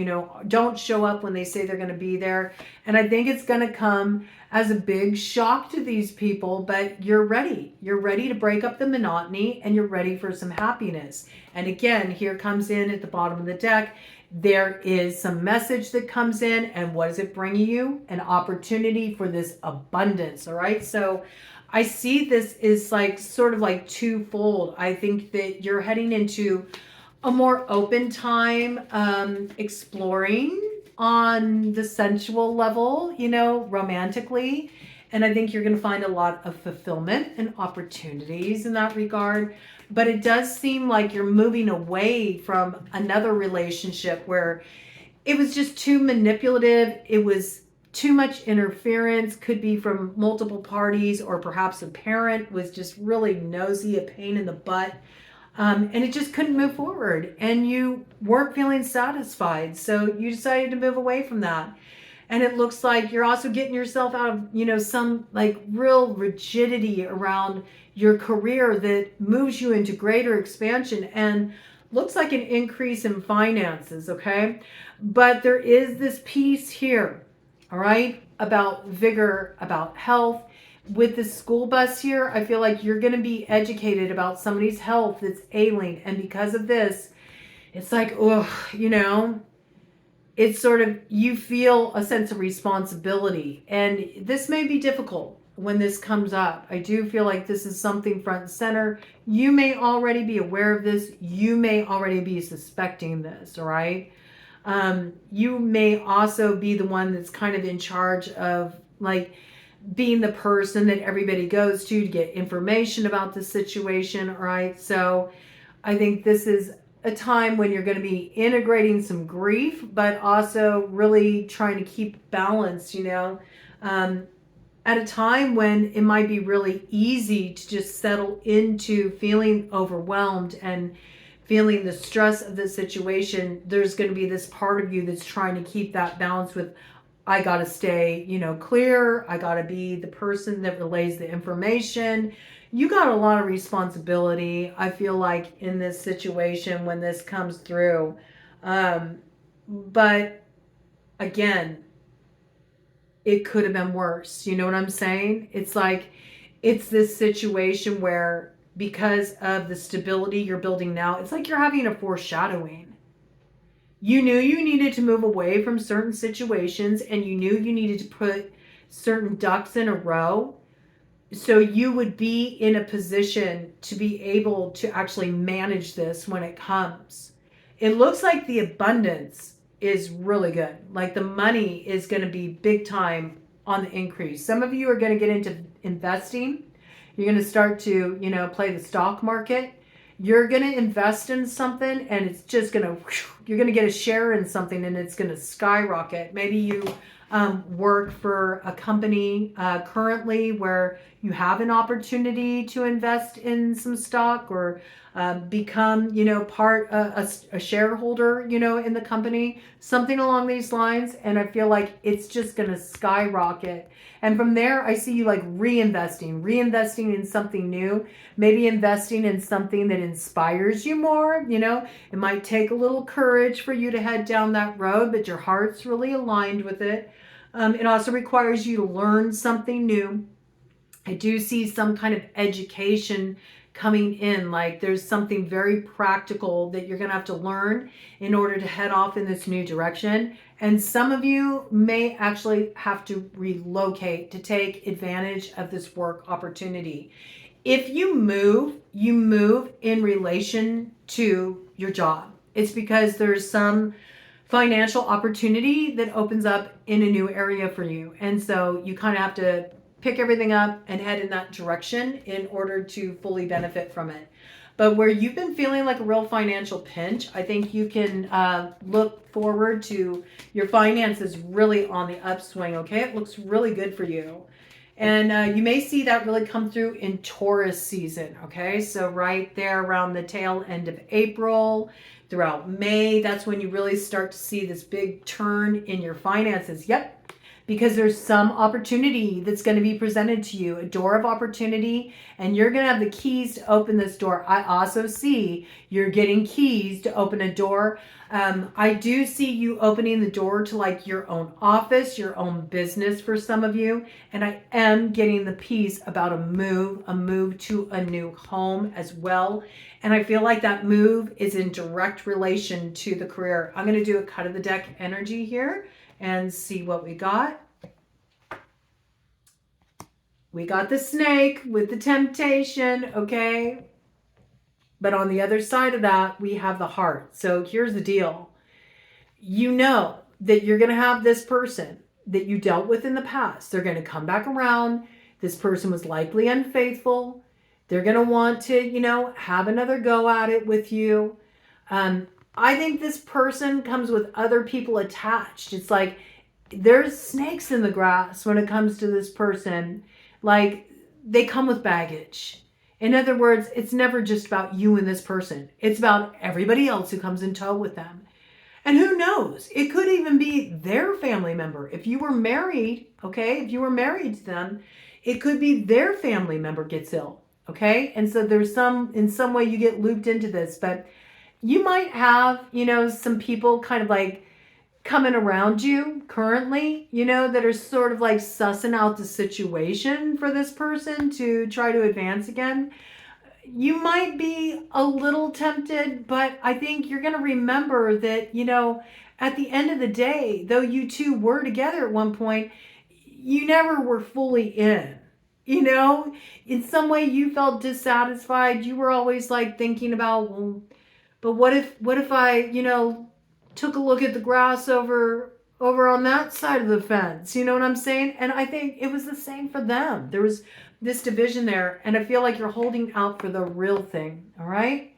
don't show up when they say they're going to be there. And I think it's going to come as a big shock to these people, but you're ready. You're ready to break up the monotony, and you're ready for some happiness. And again, here comes in at the bottom of the deck, there is some message that comes in, and what is it bringing you? An opportunity for this abundance. All right. So I see this is like sort of like twofold. I think that you're heading into a more open time, exploring on the sensual level, romantically. And I think you're going to find a lot of fulfillment and opportunities in that regard. But it does seem like you're moving away from another relationship where it was just too manipulative. It was too much interference, could be from multiple parties, or perhaps a parent was just really nosy, a pain in the butt. And it just couldn't move forward, and you weren't feeling satisfied. So you decided to move away from that. And it looks like you're also getting yourself out of, some like real rigidity around your career that moves you into greater expansion and looks like an increase in finances. Okay. But there is this piece here, all right, about vigor, about health. With the school bus here, I feel like you're going to be educated about somebody's health that's ailing. And because of this, it's like, it's sort of, you feel a sense of responsibility. And this may be difficult when this comes up. I do feel like this is something front and center. You may already be aware of this. You may already be suspecting this, all right? You may also be the one that's kind of in charge of like being the person that everybody goes to get information about the situation, right? So I think this is a time when you're going to be integrating some grief, but also really trying to keep balance, at a time when it might be really easy to just settle into feeling overwhelmed and feeling the stress of the situation. There's going to be this part of you that's trying to keep that balance with, I got to stay, clear. I got to be the person that relays the information. You got a lot of responsibility, I feel like, in this situation when this comes through. But again, it could have been worse. You know what I'm saying? It's like, it's this situation where because of the stability you're building now, it's like you're having a foreshadowing. You knew you needed to move away from certain situations, and you knew you needed to put certain ducks in a row so you would be in a position to be able to actually manage this when it comes. It looks like the abundance is really good. Like the money is going to be big time on the increase. Some of you are going to get into investing. You're going to start to, play the stock market. You're going to invest in something, and it's just going to, you're going to get a share in something, and it's going to skyrocket. Maybe you work for a company currently where you have an opportunity to invest in some stock or become, a shareholder, in the company, something along these lines. And I feel like it's just going to skyrocket. And from there, I see you like reinvesting in something new, maybe investing in something that inspires you more. It might take a little courage for you to head down that road, but your heart's really aligned with it. It also requires you to learn something new. I do see some kind of education coming in, like there's something very practical that you're going to have to learn in order to head off in this new direction. And some of you may actually have to relocate to take advantage of this work opportunity. If you move in relation to your job. It's because there's some financial opportunity that opens up in a new area for you. And so you kind of have to pick everything up and head in that direction in order to fully benefit from it. But where you've been feeling like a real financial pinch, I think you can look forward to your finances really on the upswing, okay? It looks really good for you. And you may see that really come through in Taurus season, okay? So right there around the tail end of April, throughout May, that's when you really start to see this big turn in your finances. Yep. Because there's some opportunity that's going to be presented to you, a door of opportunity, and you're going to have the keys to open this door. I also see you're getting keys to open a door. I do see you opening the door to like your own office, your own business for some of you. And I am getting the piece about a move to a new home as well. And I feel like that move is in direct relation to the career. I'm going to do a cut of the deck energy here and see what we got. We got the snake with the temptation, okay? But on the other side of that, we have the heart. So here's the deal. You know that you're going to have this person that you dealt with in the past. They're going to come back around. This person was likely unfaithful. They're going to want to, have another go at it with you. I think this person comes with other people attached. It's like there's snakes in the grass when it comes to this person. Like they come with baggage. In other words, it's never just about you and this person. It's about everybody else who comes in tow with them. And who knows? It could even be their family member. If you were married, okay, if you were married to them, it could be their family member gets ill, okay? And so there's in some way you get looped into this, but you might have, some people kind of like coming around you currently, that are sort of like sussing out the situation for this person to try to advance again. You might be a little tempted, but I think you're going to remember that, at the end of the day, though you two were together at one point, you never were fully in. In some way you felt dissatisfied. You were always like thinking about, well, but what if I, took a look at the grass over on that side of the fence? You know what I'm saying? And I think it was the same for them. There was this division there, and I feel like you're holding out for the real thing, all right?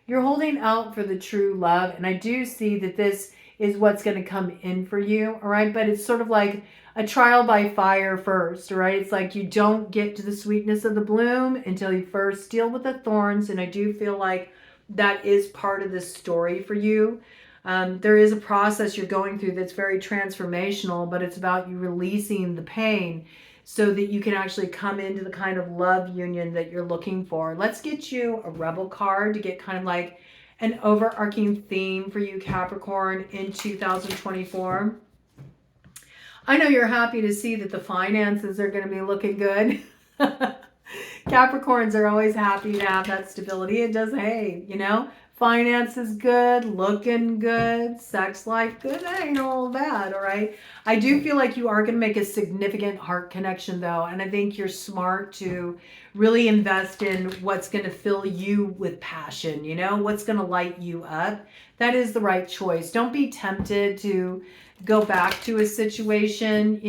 You're holding out for the true love, and I do see that this is what's going to come in for you, all right? But it's sort of like a trial by fire first, all right? It's like you don't get to the sweetness of the bloom until you first deal with the thorns, and I do feel like that is part of the story for you. There is a process you're going through that's very transformational, but it's about you releasing the pain so that you can actually come into the kind of love union that you're looking for. Let's get you a Rebel card to get kind of like an overarching theme for you, Capricorn, in 2024. I know you're happy to see that the finances are going to be looking good. Capricorns are always happy to have that stability. It does, hey, finances good, looking good, sex life good. That ain't all bad, all right? I do feel like you are going to make a significant heart connection, though, and I think you're smart to really invest in what's going to fill you with passion, what's going to light you up. That is the right choice. Don't be tempted to go back to a situation,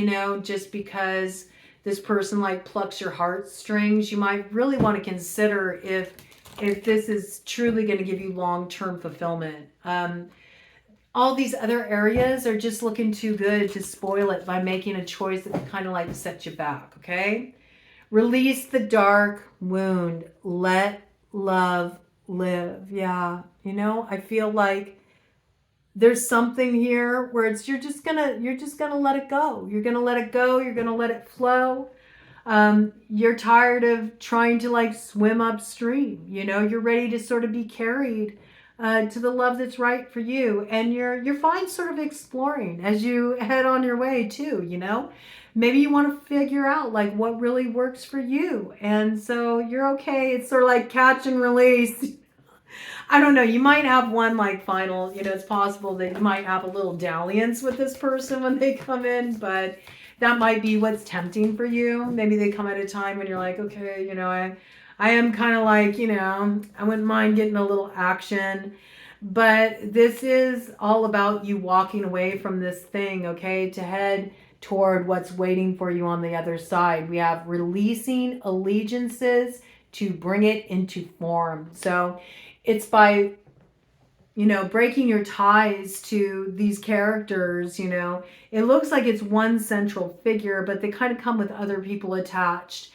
just because this person like plucks your heartstrings. You might really want to consider if this is truly going to give you long-term fulfillment. all these other areas are just looking too good to spoil it by making a choice that kind of like sets you back, okay? Release the dark wound. Let love live. Yeah. You know, I feel like there's something here where it's you're just gonna let it go. You're gonna let it go. You're gonna let it flow. You're tired of trying to like swim upstream. You know, you're ready to sort of be carried to the love that's right for you, and you're fine sort of exploring as you head on your way too. You know, maybe you want to figure out like what really works for you, and so you're okay. It's sort of like catch and release. I don't know. You might have one like final, you know, it's possible that you might have a little dalliance with this person when they come in, but that might be what's tempting for you. Maybe they come at a time when you're like, okay, you know, I am kind of like, you know, I wouldn't mind getting a little action. But this is all about you walking away from this thing, okay, to head toward what's waiting for you on the other side. We have releasing allegiances to bring it into form. So it's by, you know, breaking your ties to these characters. You know, it looks like it's one central figure, but they kind of come with other people attached.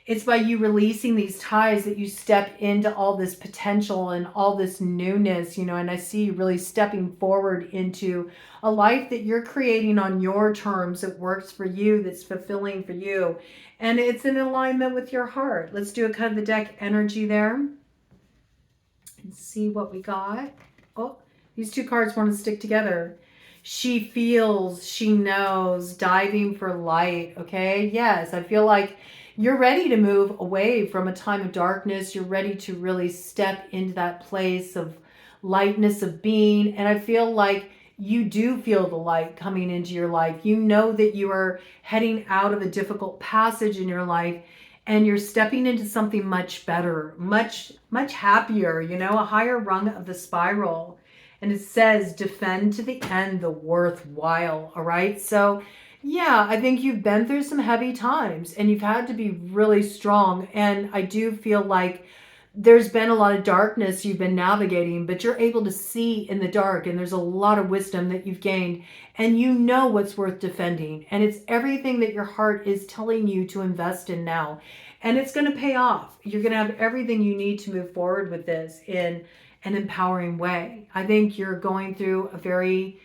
It's by you releasing these ties that you step into all this potential and all this newness, you know, and I see you really stepping forward into a life that you're creating on your terms that works for you, that's fulfilling for you, and it's in alignment with your heart. Let's do a cut of the deck energy there and see what we got. Oh, these two cards want to stick together. She feels, she knows, diving for light. Okay, yes, I feel like you're ready to move away from a time of darkness. You're ready to really step into that place of lightness of being. And I feel like you do feel the light coming into your life. You know that you are heading out of a difficult passage in your life, and you're stepping into something much better, much happier, you know, a higher rung of the spiral. And it says, defend to the end the worthwhile. All right. So yeah, I think you've been through some heavy times and you've had to be really strong. And I do feel like there's been a lot of darkness you've been navigating, but you're able to see in the dark, and there's a lot of wisdom that you've gained, and you know what's worth defending, and it's everything that your heart is telling you to invest in now, and it's going to pay off. You're going to have everything you need to move forward with this in an empowering way. I think you're going through a very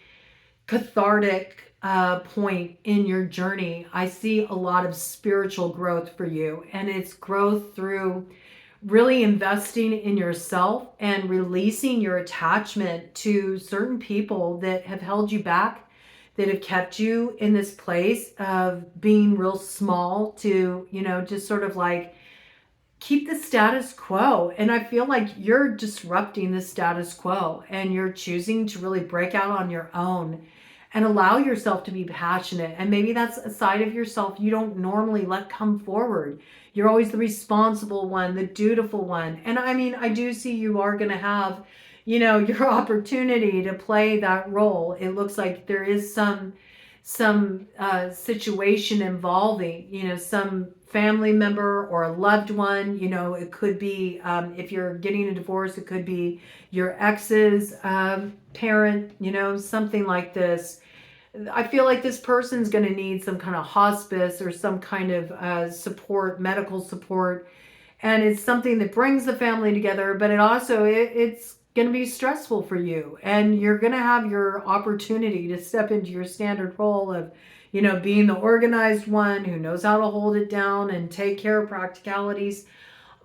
cathartic point in your journey. I see a lot of spiritual growth for you, and it's growth through really investing in yourself and releasing your attachment to certain people that have held you back, that have kept you in this place of being real small, to, you know, just sort of like keep the status quo. And I feel like you're disrupting the status quo, and you're choosing to really break out on your own and allow yourself to be passionate. And maybe that's a side of yourself you don't normally let come forward. You're always the responsible one, the dutiful one. And I mean, I do see you are going to have, you know, your opportunity to play that role. It looks like there is some situation involving, you know, some family member or a loved one. You know, it could be, if you're getting a divorce, it could be your ex's parent, you know, something like this. I feel like this person's going to need some kind of hospice or some kind of support, medical support. And it's something that brings the family together, but it also, it's going to be stressful for you. And you're going to have your opportunity to step into your standard role of, you know, being the organized one who knows how to hold it down and take care of practicalities.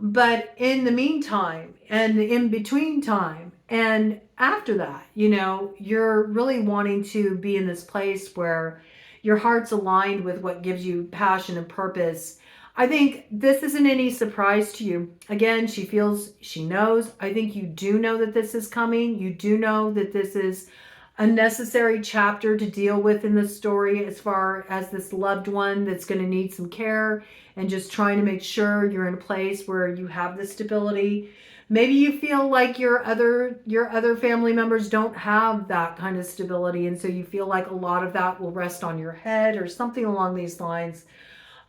But in the meantime, and in between time, and after that, you know, you're really wanting to be in this place where your heart's aligned with what gives you passion and purpose. I think this isn't any surprise to you. Again, she feels, she knows. I think you do know that this is coming. You do know that this is a necessary chapter to deal with in the story, as far as this loved one that's going to need some care, and just trying to make sure you're in a place where you have the stability. Maybe you feel like your other family members don't have that kind of stability, and so you feel like a lot of that will rest on your head or something along these lines.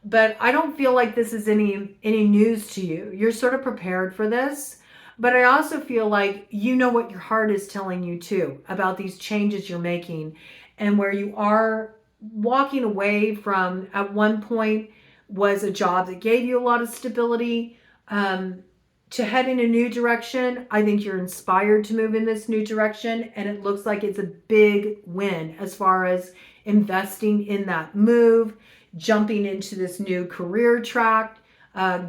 But I don't feel like this is any news to you. You're sort of prepared for this, But I also feel like you know what your heart is telling you too about these changes you're making, and where you are walking away from, at one point was a job that gave you a lot of stability, to head in a new direction. I think you're inspired to move in this new direction, and it looks like it's a big win as far as investing in that move, jumping into this new career track,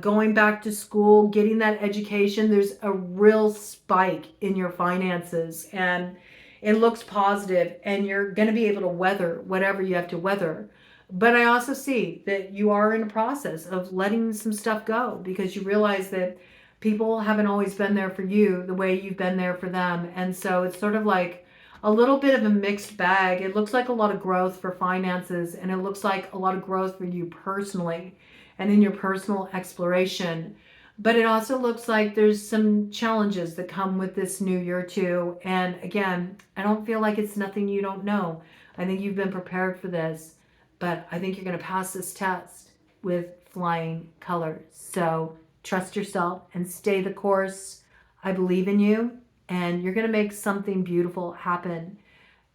going back to school, getting that education. There's a real spike in your finances, and it looks positive, and you're going to be able to weather whatever you have to weather. But I also see that you are in a process of letting some stuff go, because you realize that people haven't always been there for you the way you've been there for them. And so it's sort of like a little bit of a mixed bag. It looks like a lot of growth for finances, and it looks like a lot of growth for you personally and in your personal exploration. But it also looks like there's some challenges that come with this new year too. And again, I don't feel like it's nothing you don't know. I think you've been prepared for this, but I think you're going to pass this test with flying colors. So trust yourself and stay the course. I believe in you, and you're going to make something beautiful happen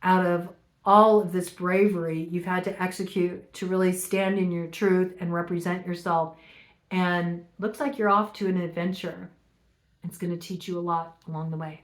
out of all of this bravery you've had to execute to really stand in your truth and represent yourself. And looks like you're off to an adventure. It's going to teach you a lot along the way.